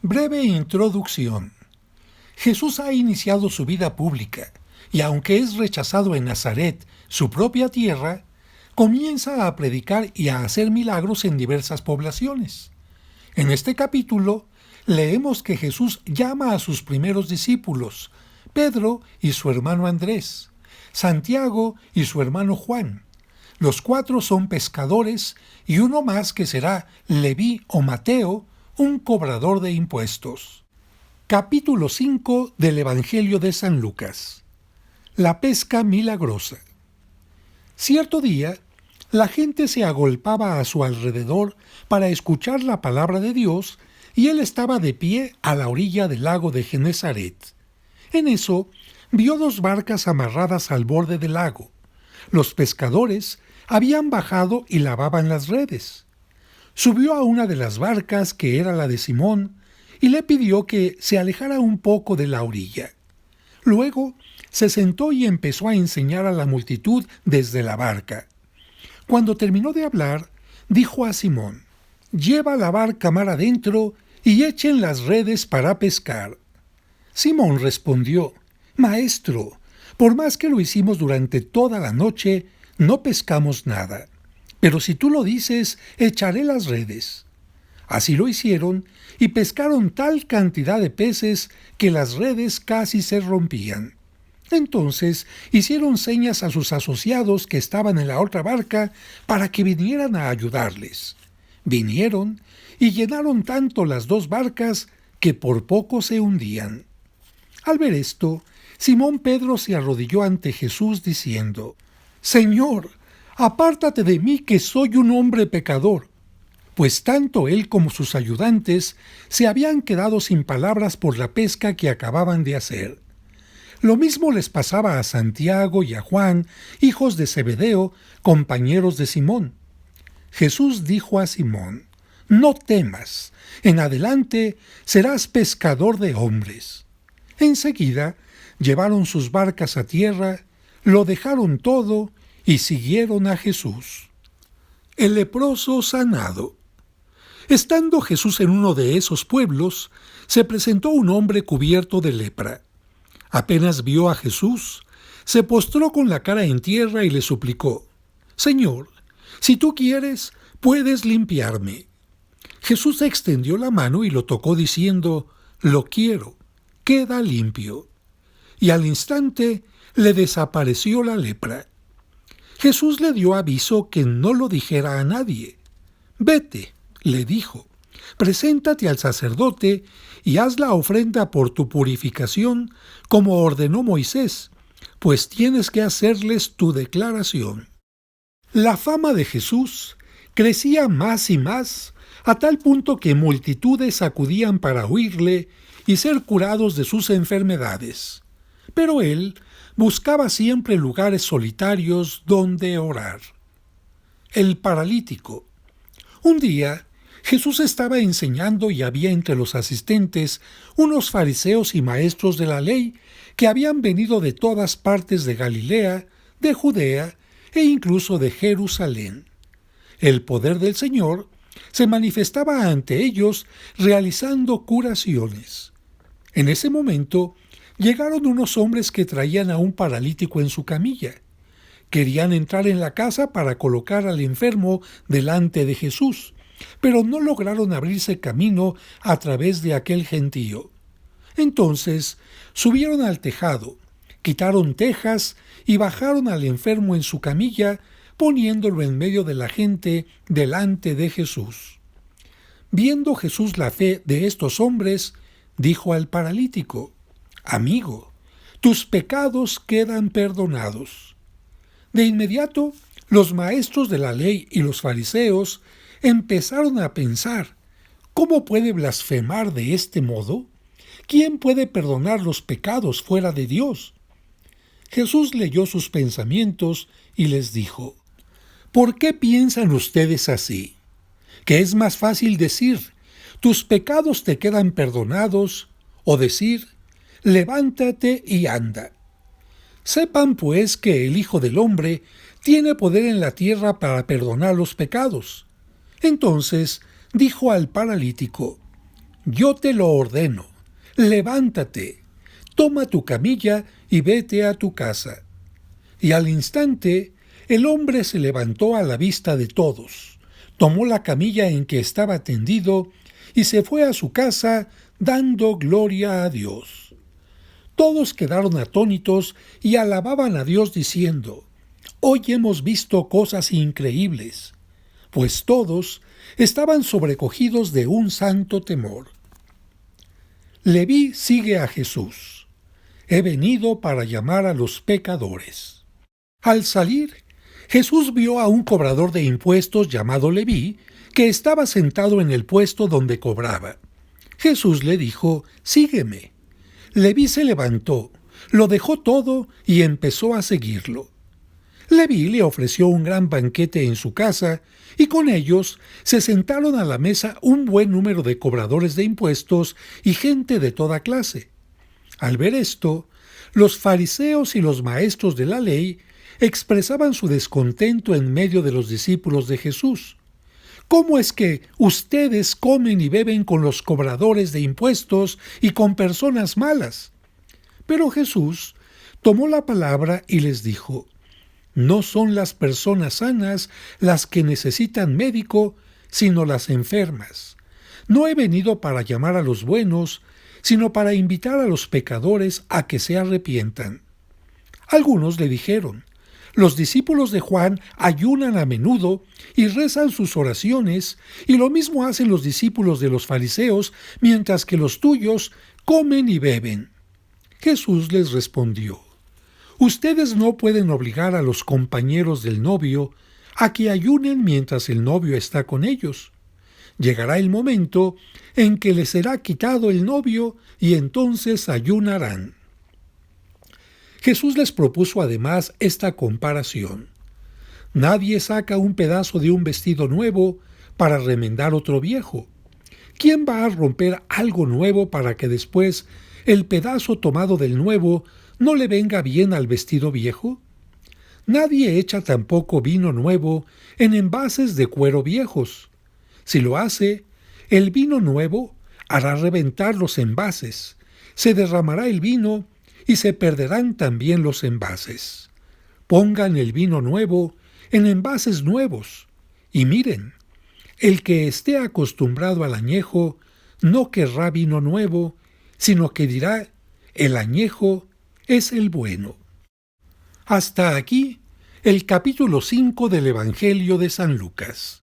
Breve introducción. Jesús ha iniciado su vida pública y aunque es rechazado en Nazaret, su propia tierra, comienza a predicar y a hacer milagros en diversas poblaciones. En este capítulo leemos que Jesús llama a sus primeros discípulos, Pedro y su hermano Andrés, Santiago y su hermano Juan. Los cuatro son pescadores y uno más que será Leví o Mateo, un cobrador de impuestos. Capítulo 5 del Evangelio de San Lucas. La pesca milagrosa. Cierto día, la gente se agolpaba a su alrededor para escuchar la palabra de Dios y él estaba de pie a la orilla del lago de Genesaret. En eso, vio dos barcas amarradas al borde del lago. Los pescadores habían bajado y lavaban las redes. Subió a una de las barcas, que era la de Simón, y le pidió que se alejara un poco de la orilla. Luego se sentó y empezó a enseñar a la multitud desde la barca. Cuando terminó de hablar, dijo a Simón: «Lleva la barca mar adentro y echen las redes para pescar». Simón respondió: «Maestro, por más que lo hicimos durante toda la noche, no pescamos nada. Pero si tú lo dices, echaré las redes». Así lo hicieron y pescaron tal cantidad de peces que las redes casi se rompían. Entonces hicieron señas a sus asociados que estaban en la otra barca para que vinieran a ayudarles. Vinieron y llenaron tanto las dos barcas que por poco se hundían. Al ver esto, Simón Pedro se arrodilló ante Jesús diciendo: «Señor, apártate de mí, que soy un hombre pecador». Pues tanto él como sus ayudantes se habían quedado sin palabras por la pesca que acababan de hacer. Lo mismo les pasaba a Santiago y a Juan, hijos de Zebedeo, compañeros de Simón. Jesús dijo a Simón: «No temas, en adelante serás pescador de hombres». Enseguida llevaron sus barcas a tierra, lo dejaron todo y siguieron a Jesús. El leproso sanado. Estando Jesús en uno de esos pueblos, se presentó un hombre cubierto de lepra. Apenas vio a Jesús, se postró con la cara en tierra y le suplicó: «Señor, si tú quieres, puedes limpiarme». Jesús extendió la mano y lo tocó diciendo: «Lo quiero, queda limpio». Y al instante le desapareció la lepra. Jesús le dio aviso que no lo dijera a nadie. «Vete», le dijo, «preséntate al sacerdote y haz la ofrenda por tu purificación, como ordenó Moisés, pues tienes que hacerles tu declaración». La fama de Jesús crecía más y más, a tal punto que multitudes acudían para oírle y ser curados de sus enfermedades. Pero él buscaba siempre lugares solitarios donde orar. El paralítico. Un día, Jesús estaba enseñando y había entre los asistentes unos fariseos y maestros de la ley que habían venido de todas partes de Galilea, de Judea e incluso de Jerusalén. El poder del Señor se manifestaba ante ellos realizando curaciones. En ese momento llegaron unos hombres que traían a un paralítico en su camilla. Querían entrar en la casa para colocar al enfermo delante de Jesús, pero no lograron abrirse camino a través de aquel gentío. Entonces subieron al tejado, quitaron tejas y bajaron al enfermo en su camilla, poniéndolo en medio de la gente delante de Jesús. Viendo Jesús la fe de estos hombres, dijo al paralítico: «Amigo, tus pecados quedan perdonados». De inmediato, los maestros de la ley y los fariseos empezaron a pensar: ¿cómo puede blasfemar de este modo? ¿Quién puede perdonar los pecados fuera de Dios? Jesús leyó sus pensamientos y les dijo: ¿por qué piensan ustedes así? ¿Que es más fácil decir: tus pecados te quedan perdonados, o decir: levántate y anda? Sepan pues que el Hijo del Hombre tiene poder en la tierra para perdonar los pecados. Entonces dijo al paralítico: yo te lo ordeno, levántate, toma tu camilla y vete a tu casa. Y al instante, el hombre se levantó a la vista de todos, tomó la camilla en que estaba tendido y se fue a su casa dando gloria a Dios. Todos quedaron atónitos y alababan a Dios diciendo: «Hoy hemos visto cosas increíbles», pues todos estaban sobrecogidos de un santo temor. Leví sigue a Jesús. He venido para llamar a los pecadores. Al salir, Jesús vio a un cobrador de impuestos llamado Leví, que estaba sentado en el puesto donde cobraba. Jesús le dijo: «Sígueme». Leví se levantó, lo dejó todo y empezó a seguirlo. Leví le ofreció un gran banquete en su casa, y con ellos se sentaron a la mesa un buen número de cobradores de impuestos y gente de toda clase. Al ver esto, los fariseos y los maestros de la ley expresaban su descontento en medio de los discípulos de Jesús. ¿Cómo es que ustedes comen y beben con los cobradores de impuestos y con personas malas? Pero Jesús tomó la palabra y les dijo: «No son las personas sanas las que necesitan médico, sino las enfermas. No he venido para llamar a los buenos, sino para invitar a los pecadores a que se arrepientan». Algunos le dijeron: «Los discípulos de Juan ayunan a menudo y rezan sus oraciones, y lo mismo hacen los discípulos de los fariseos, mientras que los tuyos comen y beben». Jesús les respondió: «Ustedes no pueden obligar a los compañeros del novio a que ayunen mientras el novio está con ellos. Llegará el momento en que les será quitado el novio y entonces ayunarán». Jesús les propuso además esta comparación: «Nadie saca un pedazo de un vestido nuevo para remendar otro viejo. ¿Quién va a romper algo nuevo para que después el pedazo tomado del nuevo no le venga bien al vestido viejo? Nadie echa tampoco vino nuevo en envases de cuero viejos. Si lo hace, el vino nuevo hará reventar los envases, se derramará el vino y se perderán también los envases. Pongan el vino nuevo en envases nuevos, y miren, el que esté acostumbrado al añejo no querrá vino nuevo, sino que dirá: el añejo es el bueno». Hasta aquí el capítulo 5 del Evangelio de San Lucas.